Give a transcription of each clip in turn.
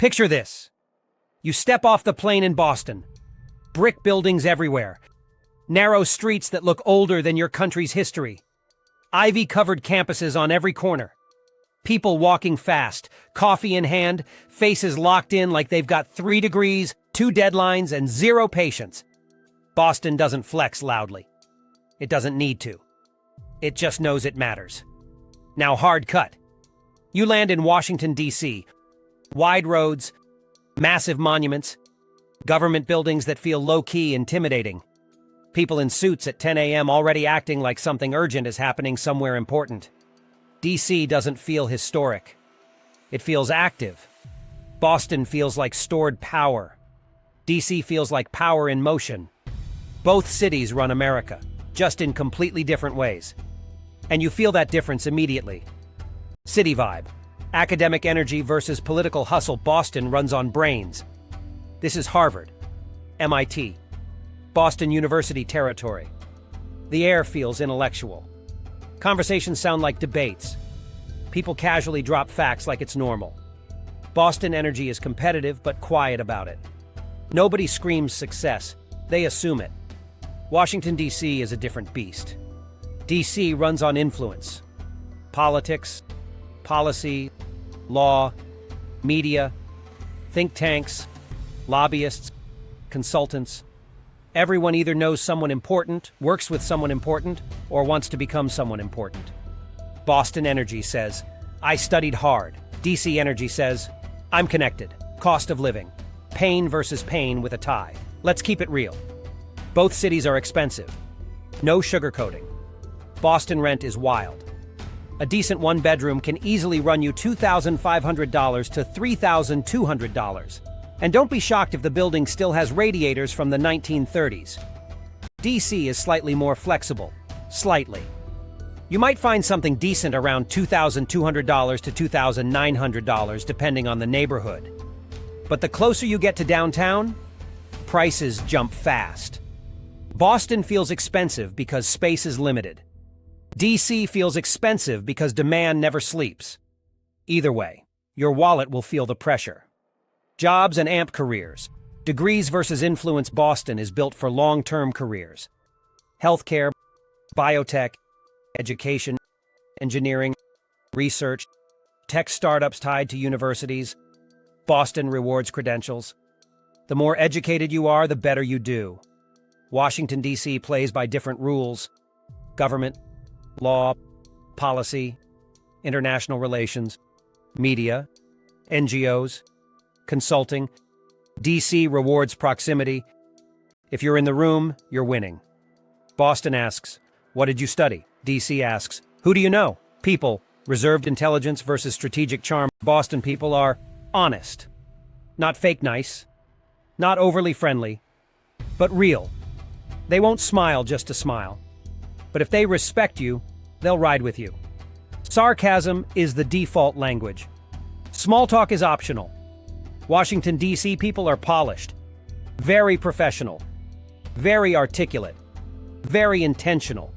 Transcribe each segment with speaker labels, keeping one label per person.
Speaker 1: Picture this. You step off the plane in Boston. Brick buildings everywhere. Narrow streets that look older than your country's history. Ivy-covered campuses on every corner. People walking fast, coffee in hand, faces locked in like they've got 3 degrees, 2 deadlines, and 0 patience. Boston doesn't flex loudly. It doesn't need to. It just knows it matters. Now hard cut. You land in Washington, D.C. Wide roads, massive monuments, government buildings that feel low-key intimidating. People in suits at 10 a.m. already acting like something urgent is happening somewhere important. D.C. doesn't feel historic. It feels active. Boston feels like stored power. D.C. feels like power in motion. Both cities run America, just in completely different ways. And you feel that difference immediately. City vibe. Academic energy versus political hustle. Boston runs on brains. This is Harvard, MIT, Boston University territory. The air feels intellectual. Conversations sound like debates. People casually drop facts like it's normal. Boston energy is competitive but quiet about it. Nobody screams success. They assume it. Washington, D.C. is a different beast. D.C. runs on influence. Politics, policy, law, media, think tanks, lobbyists, consultants. Everyone either knows someone important, works with someone important, or wants to become someone important. Boston Energy says, I studied hard. DC Energy says, I'm connected. Cost of living. Pain versus pain with a tie. Let's keep it real. Both cities are expensive. No sugarcoating. Boston rent is wild. A decent one-bedroom can easily run you $2,500 to $3,200. And don't be shocked if the building still has radiators from the 1930s. DC is slightly more flexible. Slightly. You might find something decent around $2,200 to $2,900 depending on the neighborhood. But the closer you get to downtown, prices jump fast. Boston feels expensive because space is limited. DC feels expensive because demand never sleeps. Either way, your wallet will feel the pressure. Jobs and amp careers. Degrees versus influence. Boston is built for long-term careers. Healthcare, biotech, education, engineering, research, tech startups tied to universities. Boston rewards credentials. The more educated you are, the better you do. Washington, D.C. plays by different rules. Government, law, policy, international relations, media, NGOs, consulting. D.C. rewards proximity. If you're in the room, you're winning. Boston asks, what did you study? D.C. asks, who do you know? People, reserved intelligence versus strategic charm. Boston people are honest. Not fake nice. Not overly friendly. But real. They won't smile just to smile. But if they respect you, they'll ride with you. Sarcasm is the default language. Small talk is optional. Washington, D.C. people are polished, very professional, very articulate, very intentional.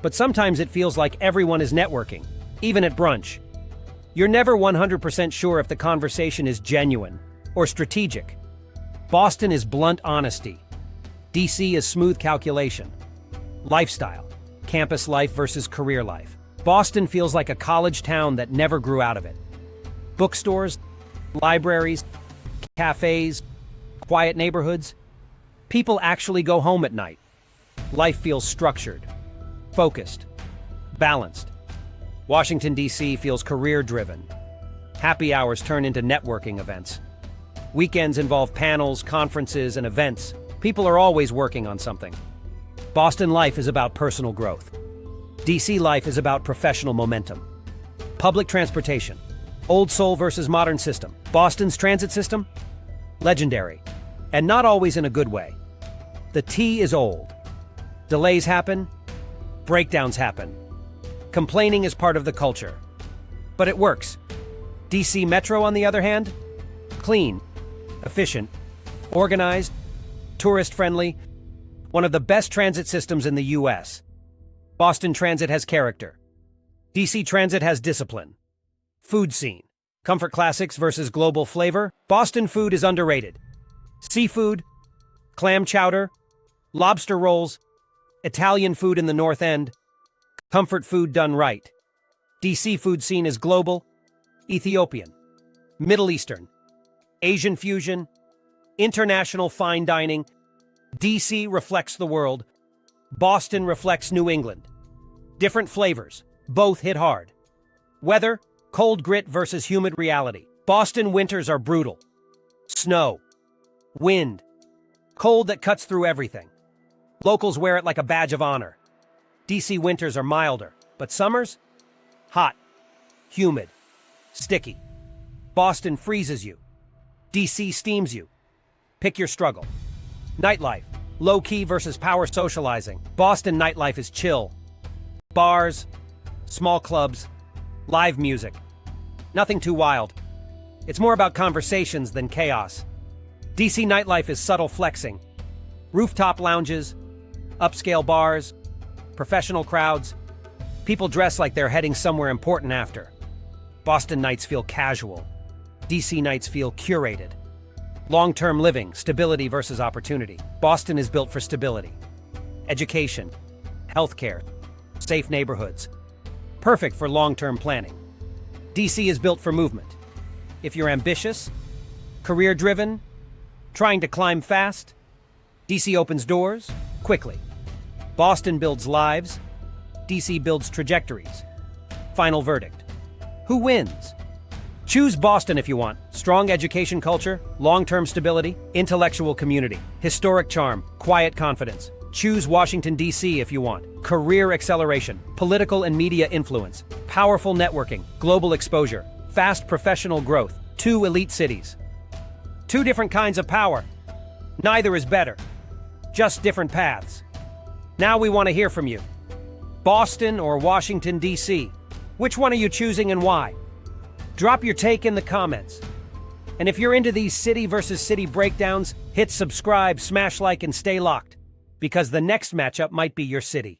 Speaker 1: But sometimes it feels like everyone is networking, even at brunch. You're never 100% sure if the conversation is genuine or strategic. Boston is blunt honesty. D.C. is smooth calculation. Lifestyle, campus life versus career life. Boston feels like a college town that never grew out of it. Bookstores, libraries, cafes, quiet neighborhoods. People actually go home at night. Life feels structured, focused, balanced. Washington, D.C. feels career-driven. Happy hours turn into networking events. Weekends involve panels, conferences, and events. People are always working on something. Boston life is about personal growth. D.C. life is about professional momentum. Public transportation. Old soul versus modern system. Boston's transit system? Legendary. And not always in a good way. The T is old. Delays happen. Breakdowns happen. Complaining is part of the culture. But it works. DC Metro, on the other hand? Clean. Efficient. Organized. Tourist-friendly. One of the best transit systems in the U.S. Boston Transit has character. DC Transit has discipline. Food scene. Comfort classics versus global flavor. Boston food is underrated. Seafood, clam chowder, lobster rolls, Italian food in the North End, comfort food done right. DC food scene is global, Ethiopian, Middle Eastern, Asian fusion, international fine dining. DC reflects the world, Boston reflects New England. Different flavors, both hit hard. Weather, cold grit versus humid reality. Boston winters are brutal. Snow, wind, cold that cuts through everything. Locals wear it like a badge of honor. DC winters are milder, but summers? Hot, humid, sticky. Boston freezes you. DC steams you. Pick your struggle. Nightlife, low-key versus power socializing. Boston nightlife is chill. Bars, small clubs, live music. Nothing too wild. It's more about conversations than chaos. DC nightlife is subtle flexing. Rooftop lounges, upscale bars, professional crowds. People dress like they're heading somewhere important after. Boston nights feel casual. DC nights feel curated. Long-term living, stability versus opportunity. Boston is built for stability. Education, healthcare, safe neighborhoods. Perfect for long-term planning. DC is built for movement. If you're ambitious, career-driven, trying to climb fast, DC opens doors quickly. Boston builds lives. DC builds trajectories. Final verdict. Who wins? Choose Boston if you want. Strong education culture, long-term stability, intellectual community, historic charm, quiet confidence. Choose Washington, D.C. if you want. Career acceleration, political and media influence, powerful networking, global exposure, fast professional growth. 2 elite cities. 2 different kinds of power. Neither is better. Just different paths. Now we want to hear from you. Boston or Washington, D.C.? Which one are you choosing and why? Drop your take in the comments. And if you're into these city versus city breakdowns, hit subscribe, smash like, and stay locked. Because the next matchup might be your city.